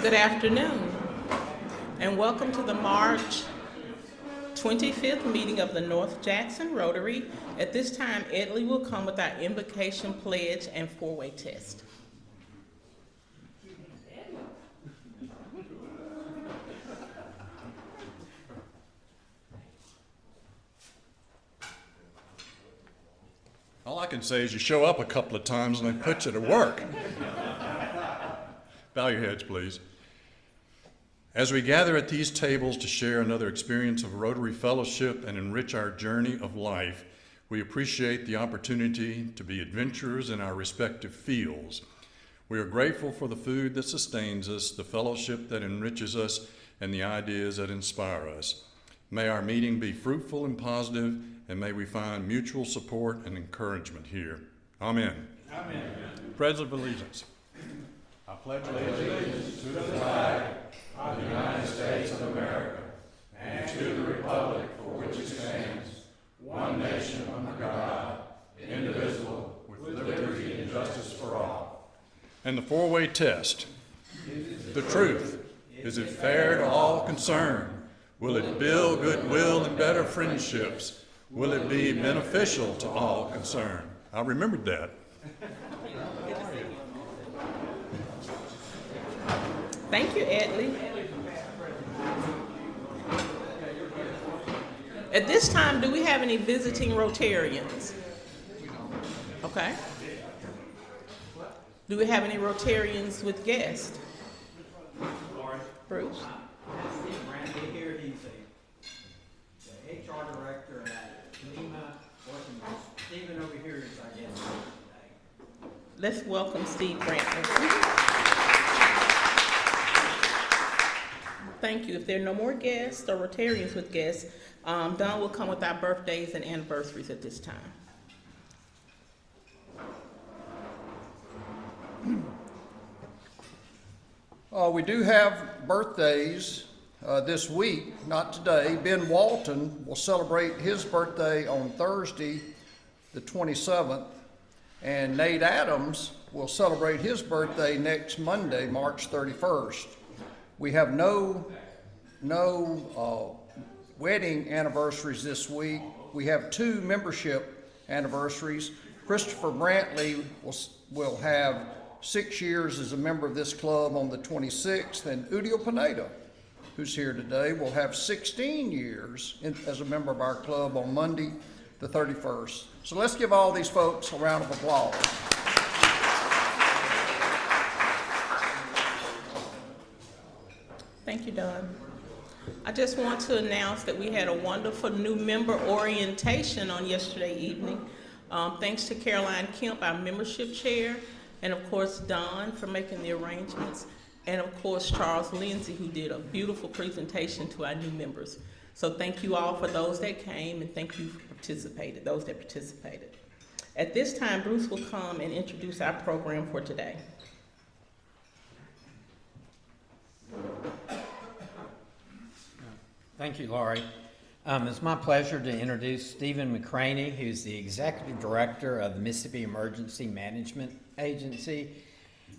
Good afternoon, and welcome to the March 25th meeting of the North Jackson Rotary. At this time, Edley will come with our invocation, pledge, and four-way test. All I can say is you show up a couple of times and they put you to work. Bow your heads, please. As we gather at these tables to share another experience of Rotary Fellowship and enrich our journey of life, we appreciate the opportunity to be adventurers in our respective fields. We are grateful for the food that sustains us, the fellowship that enriches us, and the ideas that inspire us. May our meeting be fruitful and positive, and may we find mutual support and encouragement here. Amen. Amen. Pledge of allegiance. I pledge allegiance to the flag of the United States of America and to the republic for which it stands, one nation under God, indivisible, with liberty and justice for all. And the four-way test. The truth. Is it fair to all concerned? Will it build goodwill and better friendships? Will it be beneficial to all concerned? I remembered that. Thank you, Edley. At this time, do we have any visiting Rotarians? Okay. Do we have any Rotarians with guests? Bruce? Randy here, he's the HR director at NEMA, working with Stephen over here is our guest today. Let's welcome Steve Brantley. Thank you. If there are no more guests or Rotarians with guests, Don will come with our birthdays and anniversaries at this time. We do have birthdays this week, not today. Ben Walton will celebrate his birthday on Thursday, the 27th, and Nate Adams will celebrate his birthday next Monday, March 31st. We have no wedding anniversaries this week. We have two membership anniversaries. Christopher Brantley will have 6 years as a member of this club on the 26th, and Udio Pineda, who's here today, will have 16 years as a member of our club on Monday, the 31st. So let's give all these folks a round of applause. Thank you, Don. I just want to announce that we had a wonderful new member orientation on yesterday evening. Thanks to Caroline Kemp, our membership chair, and of course Don for making the arrangements, and of course Charles Lindsay, who did a beautiful presentation to our new members. So thank you all for those that came, and thank you for those that participated. At this time, Bruce will come and introduce our program for today. Thank you, Laurie. It's my pleasure to introduce Stephen McCraney, who's the Executive Director of the Mississippi Emergency Management Agency.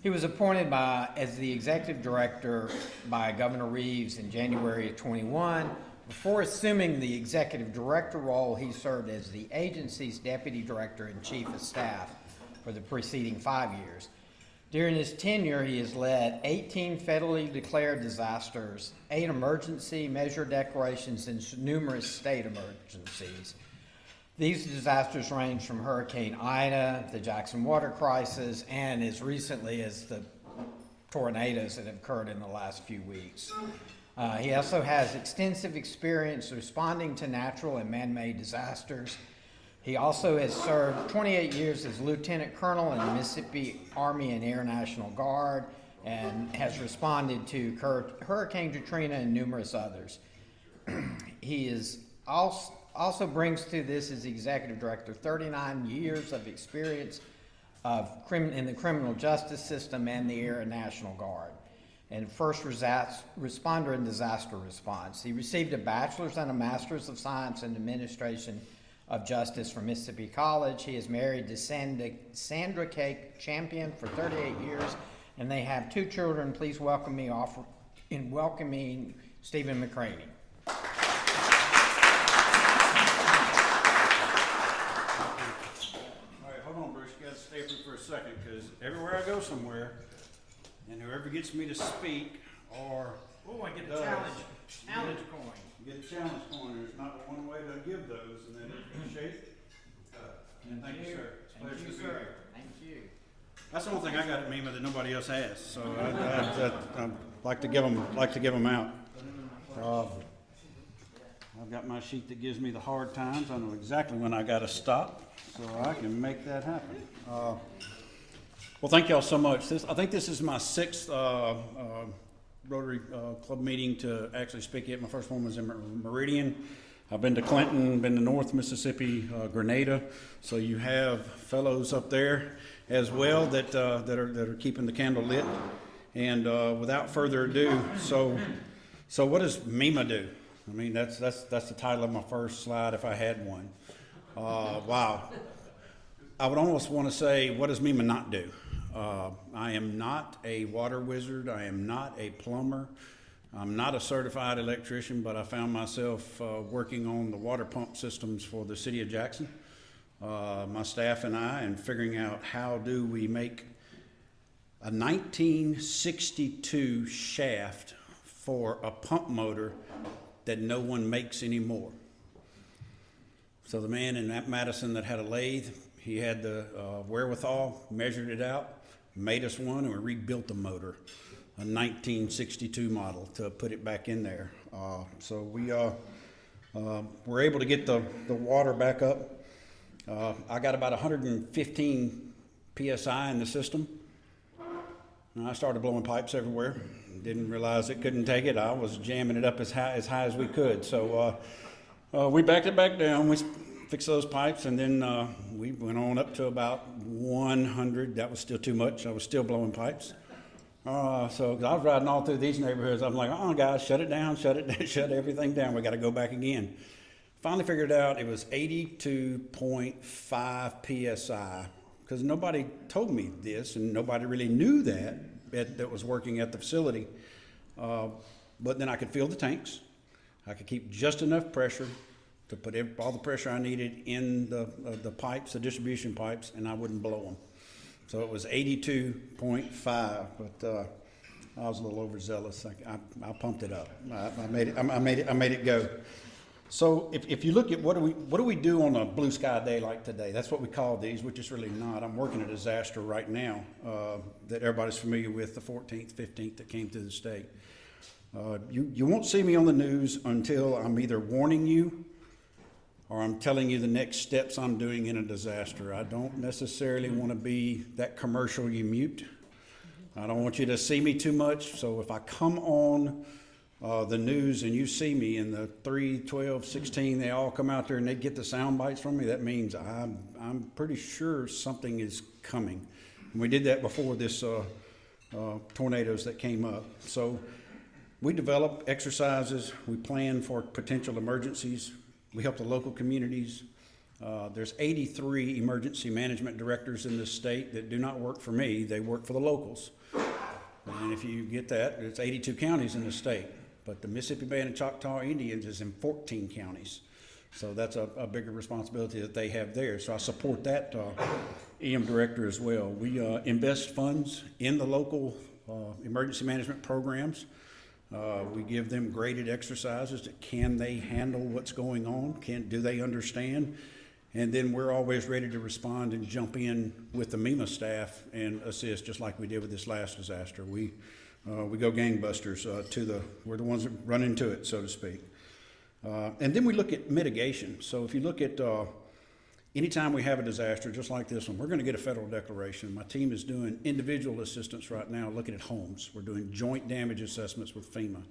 He was appointed as the Executive Director by Governor Reeves in January of 21. Before assuming the Executive Director role, he served as the agency's Deputy Director and Chief of Staff for the preceding 5 years. During his tenure, he has led 18 federally declared disasters, 8 emergency measure declarations, and numerous state emergencies. These disasters range from Hurricane Ida, the Jackson water crisis, and as recently as the tornadoes that have occurred in the last few weeks. He also has extensive experience responding to natural and man-made disasters. He also has served 28 years as Lieutenant Colonel in the Mississippi Army and Air National Guard and has responded to Hurricane Katrina and numerous others. He is also brings to this as Executive Director 39 years of experience in the criminal justice system and the Air National Guard, and first responder in disaster response. He received a bachelor's and a master's of science in administration of Justice from Mississippi College. He is married to Sandra K. Champion for 38 years and they have 2 children. Please welcome me in welcoming Stephen McCraney. All right, hold on, Bruce. You got to stay with me for a second, because everywhere I go somewhere, and whoever gets me to speak or I get does, challenge coin. you get a challenge coin. There's not one way to give those, and then it's shake. And thank you, sir. It's a pleasure to be here. Thank you. That's the only thing I got at MEMA that nobody else has, so I like to give them out. I've got my sheet that gives me the hard times. I know exactly when I got to stop, so I can make that happen. Well, thank y'all so much. I think this is my 6th Rotary Club meeting to actually speak at. My first one was in Meridian. I've been to Clinton, been to North Mississippi, Grenada. So you have fellows up there as well that are keeping the candle lit. And without further ado, so what does MEMA do? I mean, that's the title of my first slide if I had one. Wow. I would almost want to say, what does MEMA not do? I am not a water wizard. I am not a plumber. I'm not a certified electrician, but I found myself working on the water pump systems for the city of Jackson. My staff and I, and figuring out how do we make a 1962 shaft for a pump motor that no one makes anymore. So the man in Madison that had a lathe, he had the wherewithal, measured it out, made us one, and we rebuilt the motor, a 1962 model, to put it back in there. So we were able to get the water back up. I got about 115 PSI in the system. And I started blowing pipes everywhere. Didn't realize it couldn't take it. I was jamming it up as high as we could. So we backed it back down. We fixed those pipes, and then we went on up to about 100. That was still too much. I was still blowing pipes. So I was riding all through these neighborhoods. I'm like, oh, guys, shut it down, shut everything down. We got to go back again. Finally figured out it was 82.5 PSI, because nobody told me this, and nobody really knew that was working at the facility. But then I could fill the tanks. I could keep just enough pressure to put all the pressure I needed in the pipes, the distribution pipes, and I wouldn't blow them. So it was 82.5, but I was a little overzealous. I pumped it up. I made it go. So if you look at what do we do on a blue sky day like today? That's what we call these, which is really not. I'm working a disaster right now that everybody's familiar with, the 14th, 15th that came through the state. You won't see me on the news until I'm either warning you or I'm telling you the next steps I'm doing in a disaster. I don't necessarily want to be that commercial you mute. I don't want you to see me too much. So if I come on the news and you see me and the 3, 12, 16, they all come out there and they get the sound bites from me, that means I'm pretty sure something is coming. And we did that before this tornadoes that came up. So we develop exercises, we plan for potential emergencies, we help the local communities. There's 83 emergency management directors in this state that do not work for me, they work for the locals. And if you get that, it's 82 counties in the state. But the Mississippi Band and Choctaw Indians is in 14 counties. So that's a bigger responsibility that they have there. So I support that EM director as well. We invest funds in the local emergency management programs. We give them graded exercises that can they handle what's going on? Do they understand? And then we're always ready to respond and jump in with the MEMA staff and assist, just like we did with this last disaster. We go gangbusters we're the ones that run into it, so to speak. And then we look at mitigation. So if you look at anytime we have a disaster, just like this one, we're going to get a federal declaration. My team is doing individual assistance right now, looking at homes. We're doing joint damage assessments with FEMA.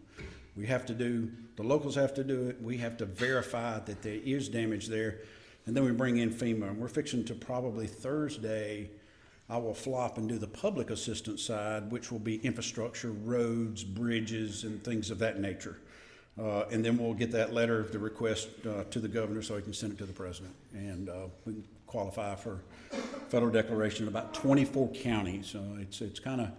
The locals have to do it. We have to verify that there is damage there. And then we bring in FEMA. And we're fixing to probably Thursday, I will flop and do the public assistance side, which will be infrastructure, roads, bridges, and things of that nature. And then we'll get that letter, the request to the governor so he can send it to the president. And we can qualify for federal declaration in about 24 counties. It's kind of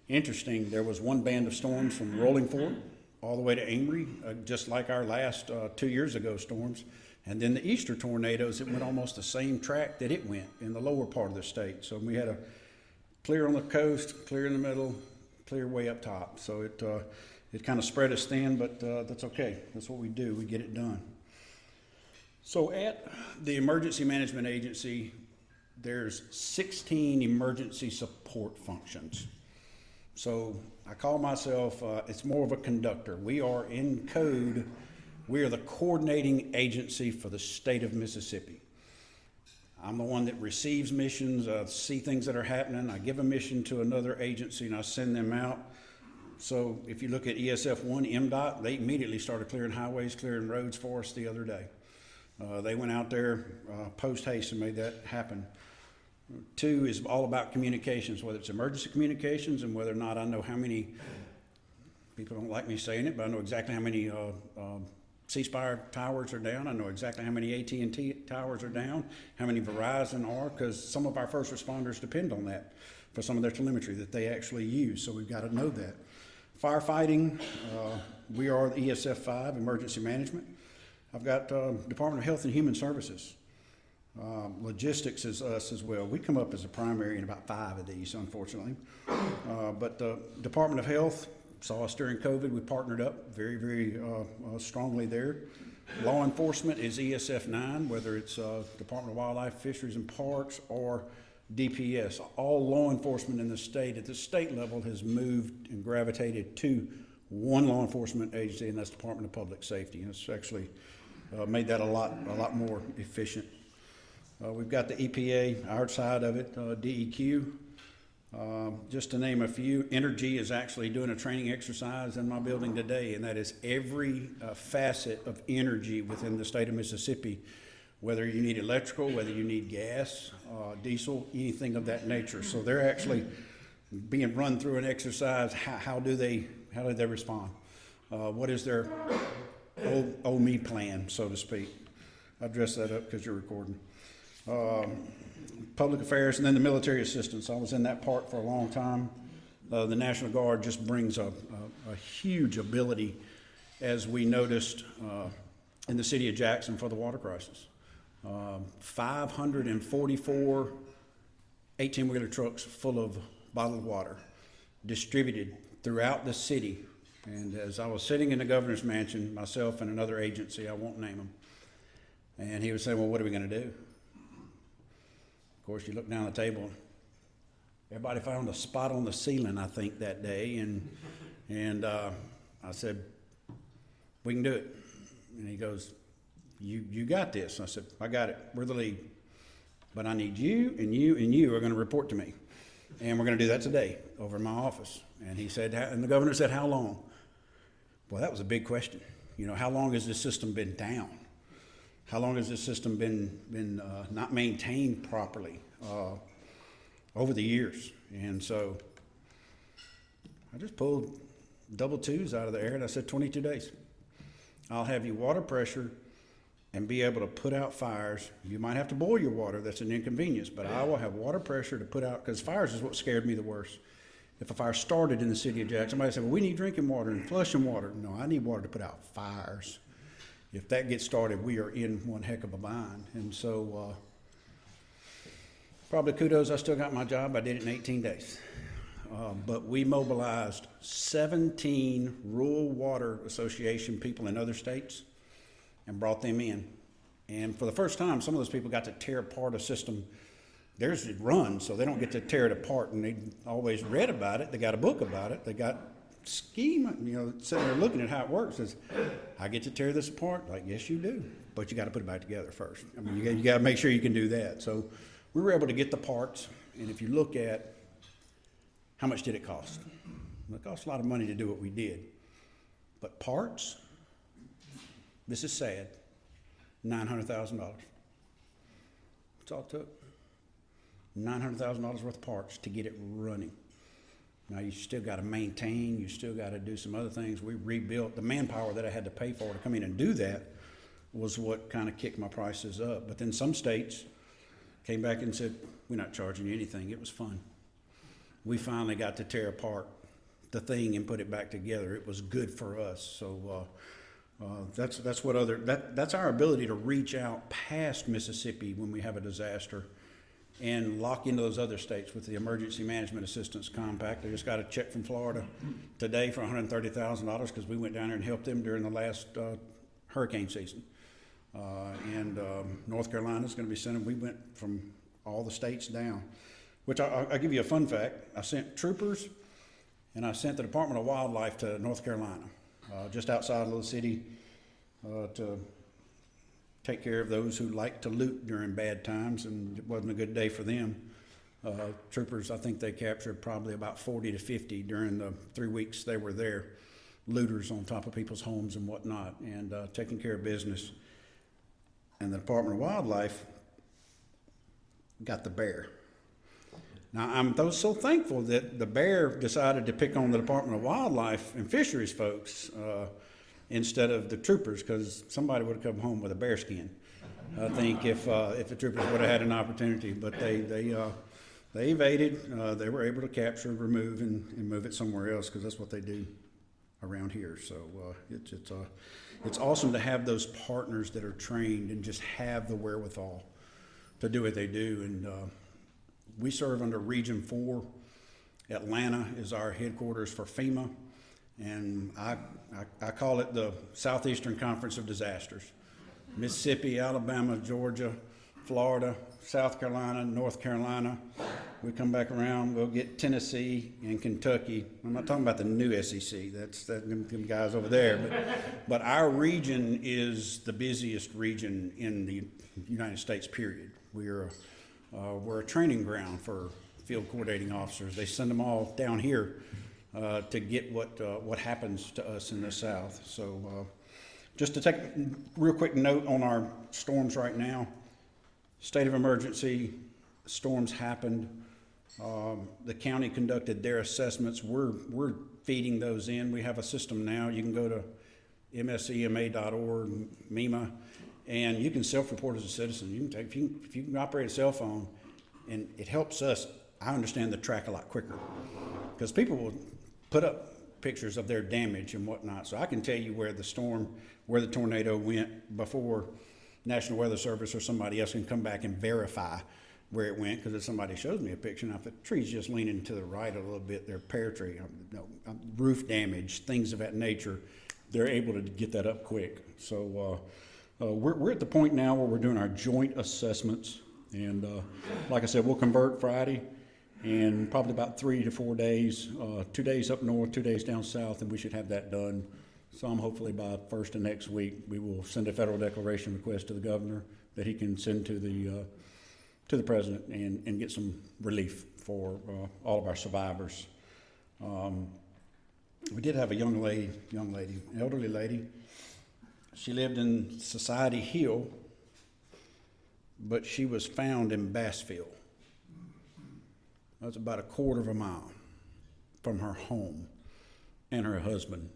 Interesting, there was one band of storms from Rolling Fork all the way to Amory, just like our last 2 years ago storms. And then the Easter tornadoes, it went almost the same track that it went in the lower part of the state. So we had a clear on the coast, clear in the middle, clear way up top. So it kind of spread us thin, but that's okay. That's what we do. We get it done. So at the Emergency Management Agency, there's 16 emergency support functions. So I call myself, it's more of a conductor. We are in code. We are the coordinating agency for the state of Mississippi. I'm the one that receives missions, see things that are happening. I give a mission to another agency and I send them out. So if you look at ESF1, MDOT, they immediately started clearing highways, clearing roads for us the other day. They went out there post haste and made that happen. 2 is all about communications, whether it's emergency communications and whether or not I know how many, people don't like me saying it, but I know exactly how many C-Spire towers are down. I know exactly how many AT&T towers are down, how many Verizon are, because some of our first responders depend on that for some of their telemetry that they actually use, so we've got to know that. Firefighting, we are the ESF5, Emergency Management. I've got Department of Health and Human Services. Logistics is us as well. We come up as a primary in about 5 of these, unfortunately. But the Department of Health saw us during COVID. We partnered up very, very strongly there. Law enforcement is ESF9, whether it's Department of Wildlife, Fisheries and Parks, or DPS. All law enforcement in the state at the state level has moved and gravitated to one law enforcement agency, and that's Department of Public Safety. And it's actually made that a lot more efficient. We've got the EPA, our side of it, DEQ. Just to name a few, Energy is actually doing a training exercise in my building today, and that is every facet of energy within the state of Mississippi, whether you need electrical, whether you need gas, diesel, anything of that nature. So they're actually being run through an exercise. How do they respond? What is their me plan, so to speak? I'll dress that up because you're recording. Public affairs, and then the military assistance. I was in that part for a long time. The National Guard just brings a huge ability, as we noticed in the city of Jackson for the water crisis. 544 18-wheeler trucks full of bottled water distributed throughout the city. And as I was sitting in the governor's mansion, myself and another agency, I won't name them, and he was saying, well, what are we going to do? Of course, you look down the table, everybody found a spot on the ceiling, I think, that day, and I said, we can do it. And he goes, you got this. And I said, I got it. We're the lead. But I need you and you and you are going to report to me. And we're going to do that today over in my office. And he said, and the governor said, how long? Well, that was a big question. You know, how long has this system been down? How long has this system been not maintained properly over the years? And so I just pulled double twos out of the air and I said 22 days. I'll have you water pressure and be able to put out fires. You might have to boil your water, that's an inconvenience, but I will have water pressure to put out, because fires is what scared me the worst. If a fire started in the city of Jackson, somebody said, well, we need drinking water and flushing water. No, I need water to put out fires. If that gets started, we are in one heck of a bind. And so probably kudos, I still got my job. I did it in 18 days. But we mobilized 17 Rural Water Association people in other states and brought them in. And for the first time, some of those people got to tear apart a system. Theirs runs, so they don't get to tear it apart. And they always read about it. They got a book about it. They got scheme, sitting there looking at how it works. Says, I get to tear this apart? Like, yes, you do. But you got to put it back together first. I mean, you got to make sure you can do that. So we were able to get the parts. And if you look at how much did it cost? It cost a lot of money to do what we did. But parts, this is sad, $900,000. That's all it took. $900,000 worth of parts to get it running. Now, you still got to maintain, you still got to do some other things. We rebuilt. The manpower that I had to pay for to come in and do that was what kind of kicked my prices up. But then some states came back and said, we're not charging you anything. It was fun. We finally got to tear apart the thing and put it back together. It was good for us. So that's our ability to reach out past Mississippi when we have a disaster and lock into those other states with the Emergency Management Assistance Compact. I just got a check from Florida today for $130,000 because we went down there and helped them during the last hurricane season. And North Carolina's going to be sending. We went from all the states down, which I'll give you a fun fact. I sent troopers and I sent the Department of Wildlife to North Carolina, just outside of the city, to take care of those who like to loot during bad times, and it wasn't a good day for them. Troopers, I think they captured probably about 40 to 50 during the 3 weeks they were there, looters on top of people's homes and whatnot, and taking care of business. And the Department of Wildlife got the bear. Now, I'm so thankful that the bear decided to pick on the Department of Wildlife and Fisheries folks instead of the troopers, because somebody would have come home with a bear skin, I think, if the troopers would have had an opportunity. But they evaded. They were able to capture, remove, and move it somewhere else, because that's what they do around here. So it's awesome to have those partners that are trained and just have the wherewithal to do what they do. And we serve under Region 4. Atlanta is our headquarters for FEMA, and I call it the Southeastern Conference of Disasters. Mississippi, Alabama, Georgia, Florida, South Carolina, North Carolina. We come back around, we'll get Tennessee and Kentucky. I'm not talking about the new SEC, that's them guys over there. But our region is the busiest region in the United States, period. We're a training ground for field coordinating officers. They send them all down here to get what happens to us in the South. So just to take a real quick note on our storms right now. State of emergency, storms happened. The county conducted their assessments. We're feeding those in. We have a system now. You can go to msema.org, MEMA, and you can self-report as a citizen. You can if you can operate a cell phone, and it helps us. I understand the track a lot quicker, because people will put up pictures of their damage and whatnot. So I can tell you where the tornado went before National Weather Service or somebody else can come back and verify where it went, because if somebody shows me a picture, now if the tree's just leaning to the right a little bit, they're pear tree, roof damage, things of that nature, they're able to get that up quick. So we're at the point now where we're doing our joint assessments, and like I said, we'll convert Friday, and probably about 3 to 4 days, 2 days up north, 2 days down south, and we should have that done. Some hopefully by first of next week. We will send a federal declaration request to the governor that he can send to the president and get some relief for all of our survivors. We did have a young lady, elderly lady. She lived in Society Hill, but she was found in Bassville. That's about a quarter of a mile from her home and her husband.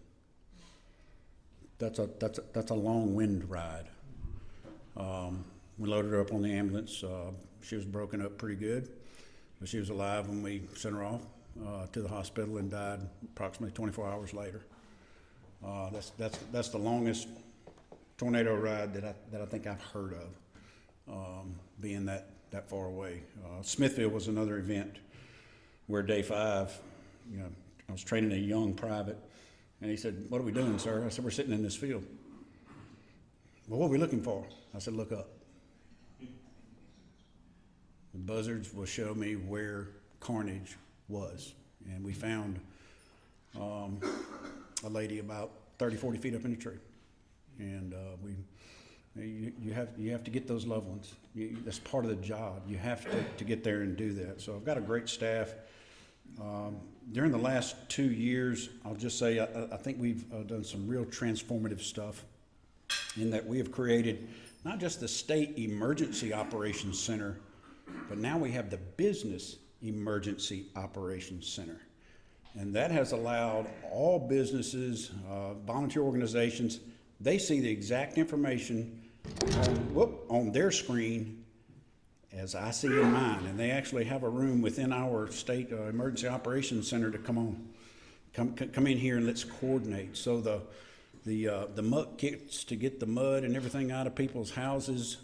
That's a long wind ride. We loaded her up on the ambulance. She was broken up pretty good, but she was alive when we sent her off to the hospital and died approximately 24 hours later. That's the longest tornado ride that I think I've heard of, being that far away. Smithfield was another event where day 5, I was training a young private, and he said, "What are we doing, sir?" I said, "We're sitting in this field." "Well, what are we looking for?" I said, "Look up." The buzzards will show me where carnage was. And we found a lady about 30, 40 feet up in a tree. And you have to get those loved ones. That's part of the job. You have to get there and do that. So I've got a great staff. During the last 2 years, I'll just say I think we've done some real transformative stuff, in that we have created not just the State Emergency Operations Center, but now we have the Business Emergency Operations Center. And that has allowed all businesses, volunteer organizations, they see the exact information on their screen as I see in mine. And they actually have a room within our State Emergency Operations Center to come on come in here and let's coordinate. So the muck kits to get the mud and everything out of people's houses,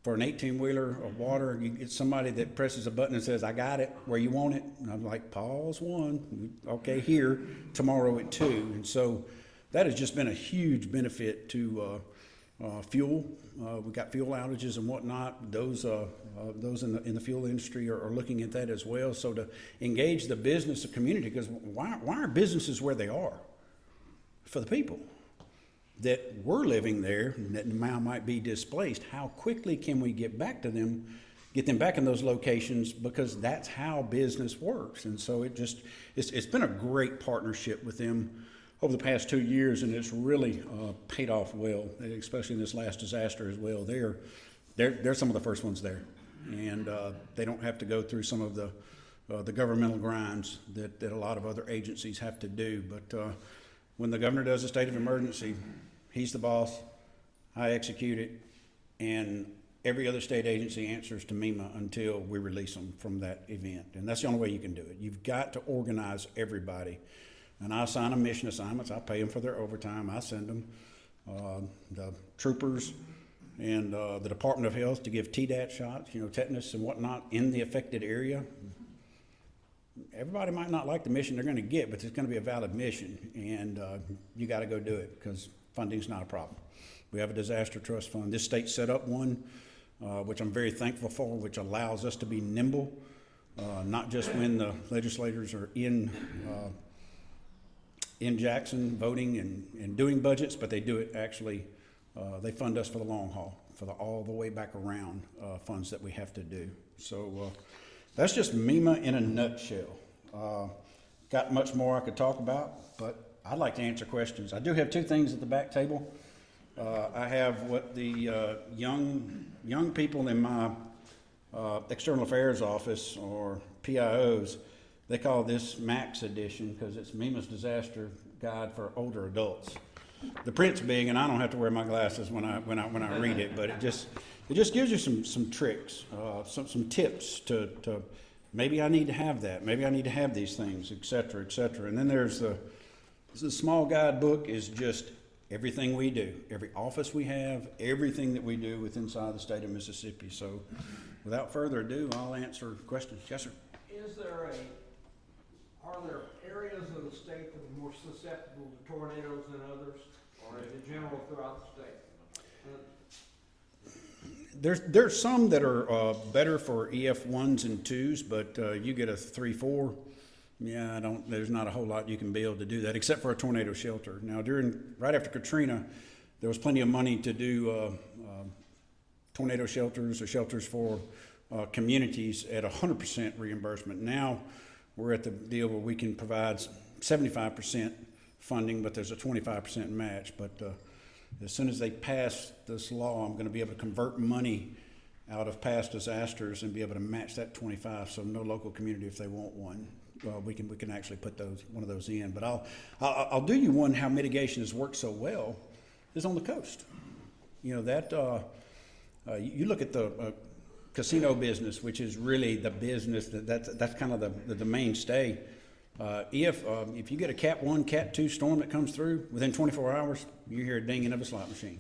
for an 18-wheeler of water, you get somebody that presses a button and says, I got it where you want it. And I'm like, pause one, okay, here, tomorrow at 2. And so that has just been a huge benefit to fuel. We got fuel outages and whatnot. Those in the fuel industry are looking at that as well. So to engage the business community, because why are businesses where they are? For the people that were living there and that now might be displaced. How quickly can we get back to them, get them back in those locations, because that's how business works. And so it's been a great partnership with them over the past 2 years, and it's really paid off well, especially in this last disaster as well. They're some of the first ones there, and they don't have to go through some of the governmental grinds that a lot of other agencies have to do. But when the governor does a state of emergency, he's the boss, I execute it, and every other state agency answers to MEMA until we release them from that event. And that's the only way you can do it. You've got to organize everybody. And I assign them mission assignments. I pay them for their overtime. I send them the troopers and the Department of Health to give Tdap shots, tetanus and whatnot in the affected area. Everybody might not like the mission they're going to get, but it's going to be a valid mission, and you got to go do it because funding's not a problem. We have a disaster trust fund. This state set up one, which I'm very thankful for, which allows us to be nimble, not just when the legislators are in Jackson voting and doing budgets, but they do it actually, they fund us for the long haul, for the all the way back around funds that we have to do. So that's just MEMA in a nutshell. Got much more I could talk about, but I'd like to answer questions. I do have 2 things at the back table. I have what the young people in my External Affairs office, or PIOs, they call this Max Edition because it's MEMA's Disaster Guide for Older Adults. The print's big, and I don't have to wear my glasses when I read it, but it just gives you some tricks, some tips to maybe I need to have that, maybe I need to have these things, et cetera, et cetera. And then there's the small guidebook is just everything we do, every office we have, everything that we do within inside the state of Mississippi. So without further ado, I'll answer questions. Yes, sir. Are there areas of the state that are more susceptible to tornadoes than others, or is it general throughout the state? There's some that are better for EF1s and 2s, but you get a 3-4. Yeah, there's not a whole lot you can build to do that, except for a tornado shelter. Now, right after Katrina, there was plenty of money to do tornado shelters or shelters for communities at 100% reimbursement. Now, we're at the deal where we can provide 75% funding, but there's a 25% match. But as soon as they pass this law, I'm going to be able to convert money out of past disasters and be able to match that 25. So no local community, if they want one, we can actually put one of those in. But I'll do you one. How mitigation has worked so well is on the coast. You look at the casino business, which is really the business that's kind of the mainstay. If you get a Cat 1, Cat 2 storm that comes through, within 24 hours, you hear a dinging of a slot machine,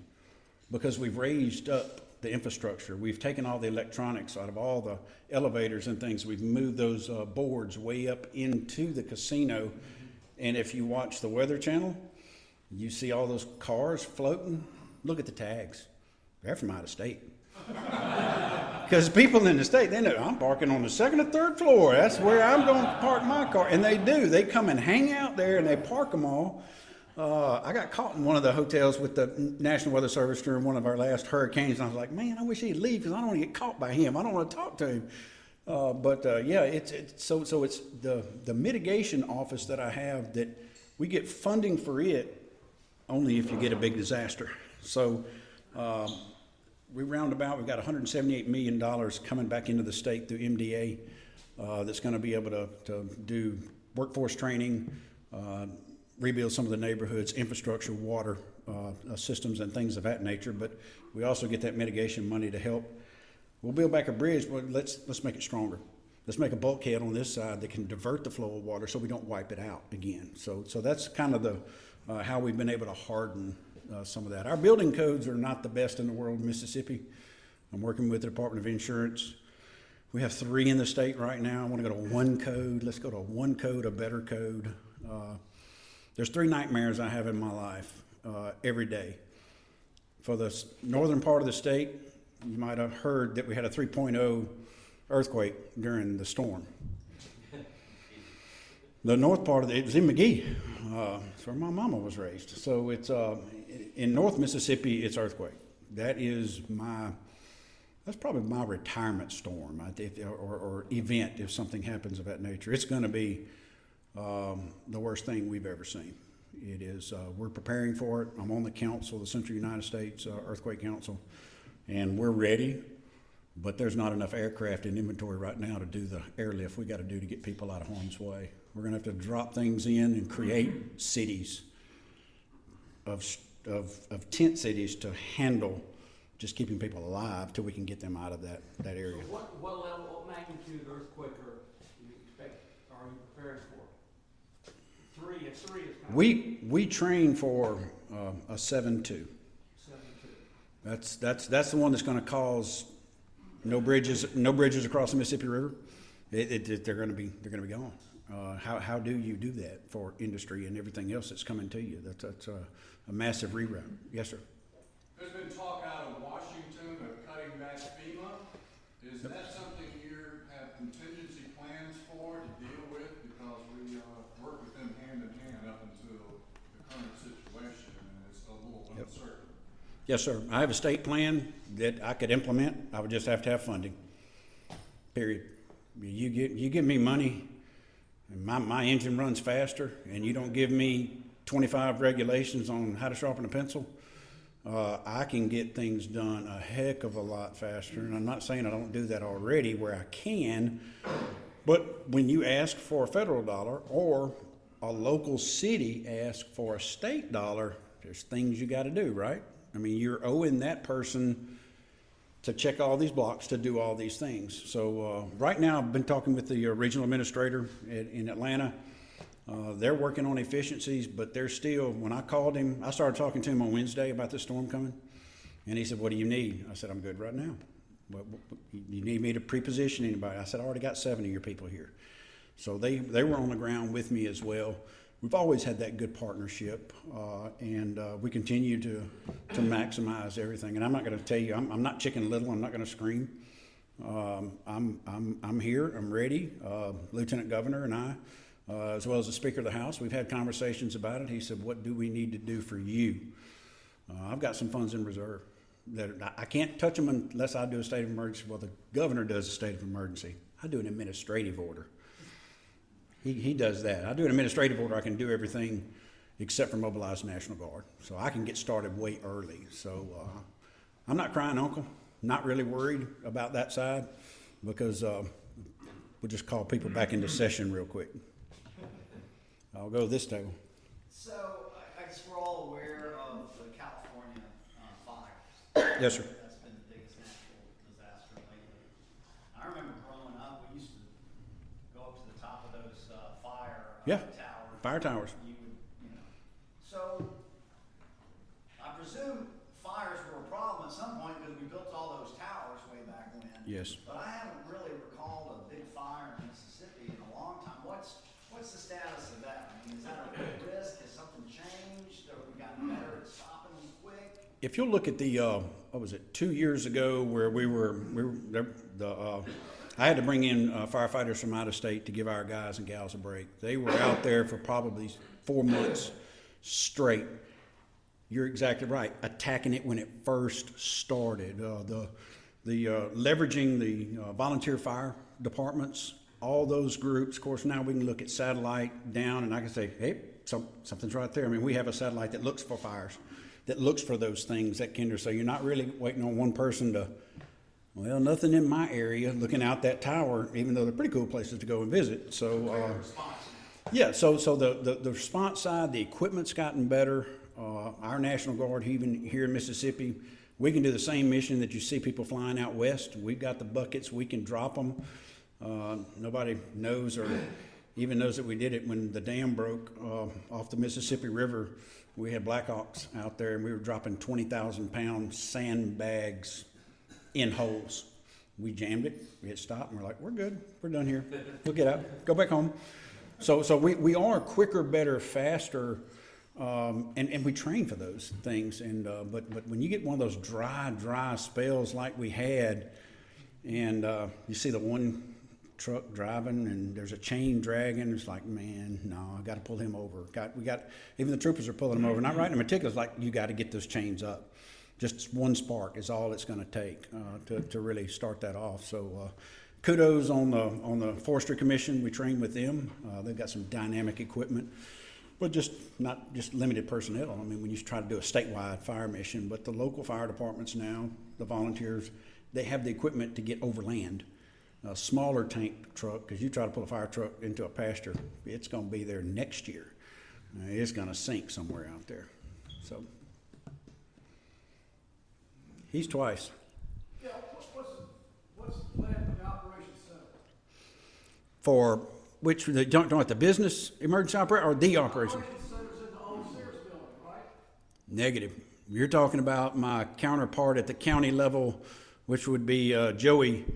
because we've raised up the infrastructure. We've taken all the electronics out of all the elevators and things. We've moved those boards way up into the casino. And if you watch the Weather Channel, you see all those cars floating. Look at the tags. They're from out of state. Because people in the state, they know I'm parking on the 2nd or 3rd floor. That's where I'm going to park my car. And they do. They come and hang out there and they park them all. I got caught in one of the hotels with the National Weather Service during one of our last hurricanes. And I was like, man, I wish he'd leave because I don't want to get caught by him. I don't want to talk to him. It's the mitigation office that I have, that we get funding for it only if you get a big disaster. So we've got $178 million coming back into the state through MDA that's going to be able to do workforce training, rebuild some of the neighborhoods, infrastructure, water systems, and things of that nature. But we also get that mitigation money to help. We'll build back a bridge, but let's make it stronger. let's make a bulkhead on this side that can divert the flow of water so we don't wipe it out again. So that's kind of the how we've been able to harden some of that. Our building codes are not the best in the world in Mississippi. I'm working with the Department of Insurance. We have 3 in the state right now. I want to go to one code. Let's go to one code, a better code. There's 3 nightmares I have in my life every day. For the northern part of the state, you might have heard that we had a 3.0 earthquake during the storm. The north part of it was in McGee. It's where my mama was raised. So it's in North Mississippi, it's earthquake. That's probably my retirement storm, or event if something happens of that nature. It's going to be the worst thing we've ever seen. It is. We're preparing for it. I'm on the council, the Central United States Earthquake Council, and we're ready. But there's not enough aircraft in inventory right now to do the airlift we got to do to get people out of harm's way. We're going to have to drop things in and create cities of tent cities to handle just keeping people alive till we can get them out of that area. So what level, what magnitude earthquake are you prepared for? 3 is kind of. We train for a 7.2. 7.2. That's the one that's going to cause no bridges across the Mississippi River. They're going to be gone. How do you do that for industry and everything else that's coming to you? That's a massive reroute. Yes, sir. There's been talk out of Washington of cutting back FEMA. Is that something you have contingency plans for to deal with? Because we work with them hand in hand up until the current situation, and it's a little uncertain. Yes, sir. I have a state plan that I could implement. I would just have to have funding. Period. You give me money, and my engine runs faster, and you don't give me 25 regulations on how to sharpen a pencil, I can get things done a heck of a lot faster. And I'm not saying I don't do that already where I can, but when you ask for a federal dollar or a local city asks for a state dollar, there's things you got to do, right? I mean, you're owing that person to check all these blocks, to do all these things. So right now, I've been talking with the regional administrator in Atlanta. They're working on efficiencies, but they're still, when I called him, I started talking to him on Wednesday about the storm coming, and he said, what do you need? I said, I'm good right now. What, you need me to pre-position anybody? I said, I already got 7 of your people here. So they were on the ground with me as well. We've always had that good partnership, and we continue to maximize everything. And I'm not going to tell you, I'm not Chicken Little. I'm not going to scream. I'm here. I'm ready. Lieutenant Governor and I, as well as the Speaker of the House, we've had conversations about it. He said, "What do we need to do for you?" I've got some funds in reserve that I can't touch them unless I do a state of emergency. Well, the governor does a state of emergency. I do an administrative order. He does that. I do an administrative order. I can do everything except for mobilize the National Guard. So I can get started way early. So I'm not crying uncle. Not really worried about that side because we'll just call people back into session real quick. I'll go to this table. So I guess we're all aware of the California fires. Yes, sir. That's been the biggest natural disaster lately. I remember growing up, we used to go up to the top of those towers. Fire towers. You would, So I presume fires were a problem at some point because we built all those towers way back when. Yes. But I haven't really recalled a big fire in Mississippi in a long time. What's the status of that? I mean, is that a big risk? Has something changed? Have we gotten better at stopping them quick? If you'll look at the, 2 years ago where I had to bring in firefighters from out of state to give our guys and gals a break. They were out there for probably 4 months straight. You're exactly right. Attacking it when it first started. Leveraging the volunteer fire departments, all those groups. Of course, now we can look at satellite down, and I can say, hey, something's right there. I mean, we have a satellite that looks for fires, that looks for those things that can. So you're not really waiting on one person to. Well, nothing in my area looking out that tower, even though they're pretty cool places to go and visit. So, yeah, so the response side, the equipment's gotten better. Our National Guard, even here in Mississippi, we can do the same mission that you see people flying out west. We've got the buckets, we can drop them. Nobody knows or even knows that we did it when the dam broke off the Mississippi River. We had Blackhawks out there, and we were dropping 20,000-pound sandbags in holes. We jammed it. We hit stop, and we're like, we're good. We're done here. We'll get out. Go back home. So we are quicker, better, faster, and we train for those things. And but when you get one of those dry spells like we had, and you see the one truck driving and there's a chain dragging, it's like, man, no, I got to pull him over. Even the troopers are pulling him over. Not writing them tickets, like, you got to get those chains up. Just one spark is all it's going to take to really start that off. So kudos on the Forestry Commission. We train with them. They've got some dynamic equipment, but not just limited personnel. I mean, when you try to do a statewide fire mission, but the local fire departments now, the volunteers, they have the equipment to get over land. A smaller tank truck, because you try to pull a fire truck into a pasture, it's going to be there next year. It's going to sink somewhere out there. So he's twice. Yeah, what's the plan for the operations center? For which, the don't know, the business emergency operation or the operation? Operations center's in the old Sears building, right? Negative. You're talking about my counterpart at the county level, which would be Joey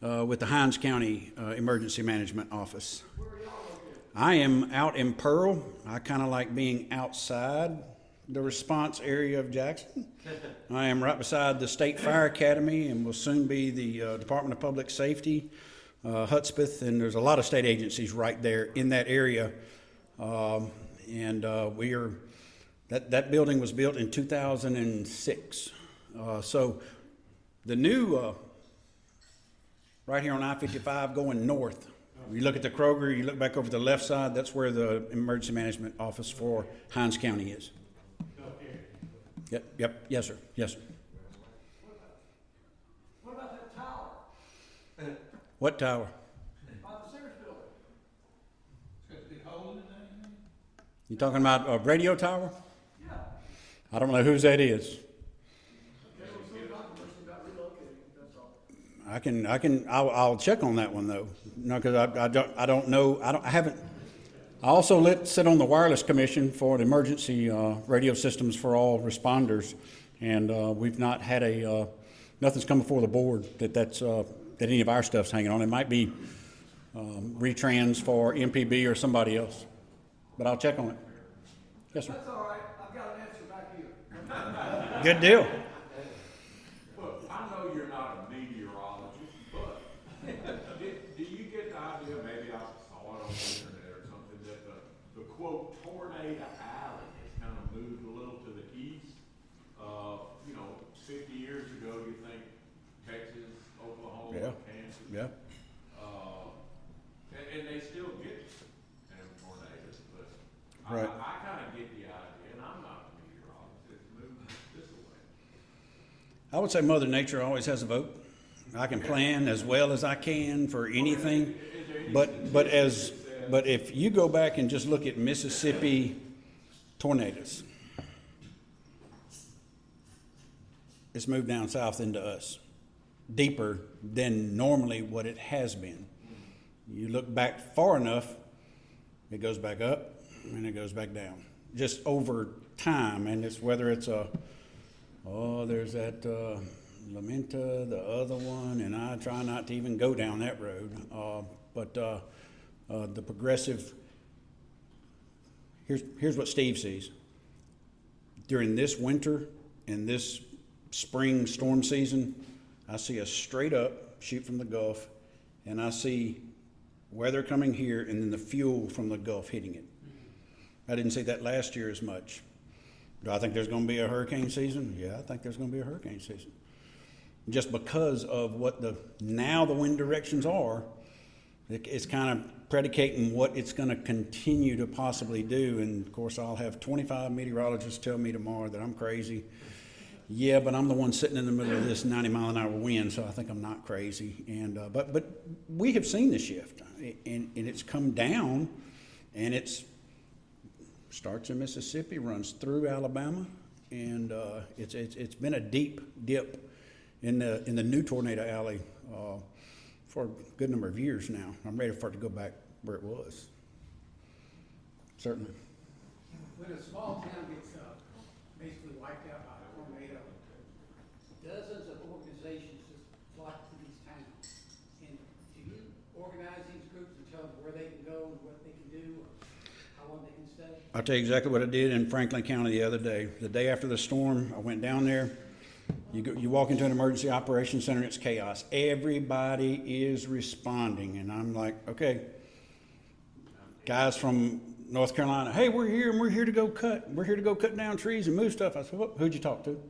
with the Hinds County Emergency Management Office. Where are y'all located? I am out in Pearl. I kind of like being outside the response area of Jackson. I am right beside the State Fire Academy and will soon be the Department of Public Safety, Hudspeth, and there's a lot of state agencies right there in that area. We are, that building was built in 2006. So the new, right here on I-55 going north, you look at the Kroger, you look back over the left side, that's where the emergency management office for Hinds County is. Yep, yes, sir, yes, sir. What about that tower What tower? by the Sears building? You talking about a radio tower? Yeah. I don't know whose that is. Okay, well, some controversy about relocating, that's all. I'll check on that one though. No, because I don't know. I haven't. I also sit on the wireless commission for the emergency radio systems for all responders, and we've not had nothing's come before the board that any of our stuff's hanging on. It might be retrans for MPB or somebody else, but I'll check on it. Yes, sir. That's all right, I've got an answer back here. Good deal. Look, I know you're not a meteorologist, but do you get the idea, maybe I saw it on the internet or something, that the quote tornado alley has kind of moved a little to the east? 50 years ago, you think Texas, Oklahoma, Yeah. Kansas, Yeah. and they still get them tornadoes, but Right. I kind of get the idea, and I'm not a meteorologist, it's moved this way. I would say Mother Nature always has a vote. I can plan as well as I can for anything, but if you go back and just look at Mississippi tornadoes, it's moved down south into us, deeper than normally what it has been. You look back far enough, it goes back up and it goes back down, just over time. And it's whether it's there's that Lamenta, the other one, and I try not to even go down that road. But the progressive, here's what Steve sees. During this winter and this spring storm season, I see a straight up shoot from the Gulf, and I see weather coming here and then the fuel from the Gulf hitting it. I didn't see that last year as much. Do I think there's going to be a hurricane season? Yeah, I think there's going to be a hurricane season. Just because of what the wind directions are, it's kind of predicating what it's going to continue to possibly do. And of course, I'll have 25 meteorologists tell me tomorrow that I'm crazy. Yeah, but I'm the one sitting in the middle of this 90-mile-an-hour wind, so I think I'm not crazy. And but we have seen the shift, and it's come down, and it's starts in Mississippi, runs through Alabama, and it's been a deep dip in the new tornado alley for a good number of years now. I'm ready for it to go back where it was. Certainly. When a small town gets basically wiped out by a tornado, dozens of organizations just flock to these towns. And do you organize these groups and tell them where they can go and what they can do, or how long they can stay? I'll tell you exactly what I did in Franklin County the other day. The day after the storm, I went down there. You walk into an emergency operations center, it's chaos. Everybody is responding, and I'm like, okay. Guys from North Carolina, hey, we're here and we're here to go cut down trees and move stuff. I said, well, who'd you talk to?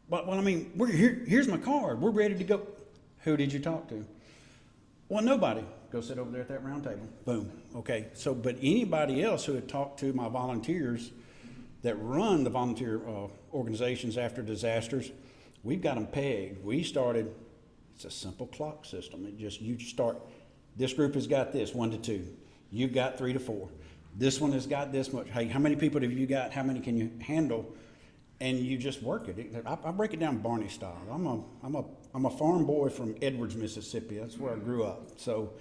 Well, I mean, we're here. Here's my card. We're ready to go. Who did you talk to? Well, nobody. Go sit over there at that round table. Boom. Okay. So, but anybody else who had talked to my volunteers that run the volunteer organizations after disasters, we've got them pegged. We started, it's a simple clock system. You start, this group has got this, 1 to 2. You've got 3 to 4. This one has got this much. Hey, how many people have you got? How many can you handle? And you just work it. I break it down Barney style. I'm a farm boy from Edwards, Mississippi. That's where I grew up. So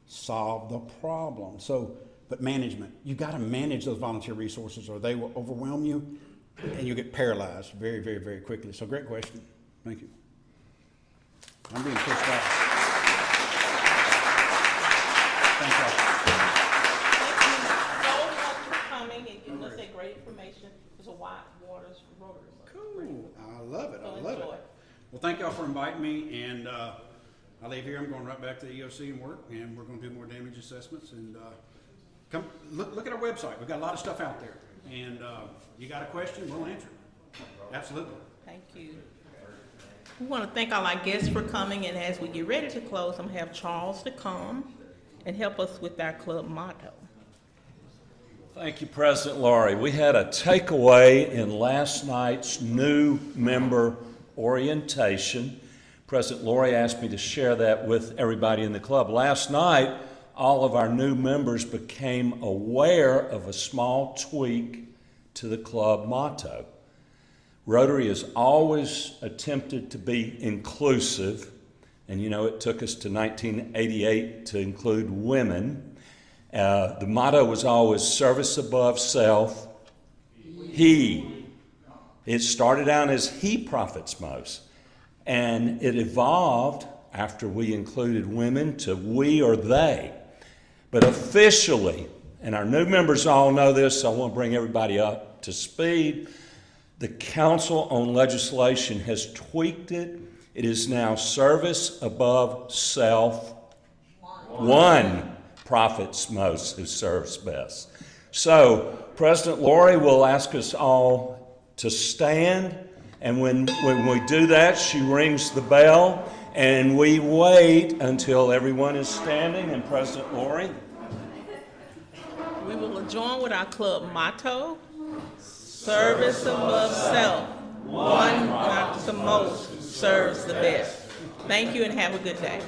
solve the problem. So, but management, you got to manage those volunteer resources or they will overwhelm you and you get paralyzed very, very, very quickly. So great question. Thank you. I'm being pushed out. Thank you. Thank you so much for coming and giving us that great information. It's a White Waters Rotary. Cool. I love it. So I love it. enjoy. Well, thank y'all for inviting me, and I leave here. I'm going right back to the EOC and work, and we're going to do more damage assessments. And come look at our website. We've got a lot of stuff out there, and you got a question, we'll answer it. Absolutely. Thank you. We want to thank all our guests for coming, and as we get ready to close, I'm going to have Charles to come and help us with our club motto. Thank you, President Laurie. We had a takeaway in last night's new member orientation. President Laurie asked me to share that with everybody in the club. Last night, all of our new members became aware of a small tweak to the club motto. Rotary has always attempted to be inclusive, and you know it took us to 1988 to include women. The motto was always service above self, he. It started out as he profits most, and it evolved after we included women to we or they. But officially, and our new members all know this, so I want to bring everybody up to speed, the Council on Legislation has tweaked it. It is now service above self. One profits most who serves best. So President Laurie will ask us all to stand, and when we do that, she rings the bell, and we wait until everyone is standing, and President Laurie. We will adjourn with our club motto, service above self, one not the most serves the best. Thank you and have a good day.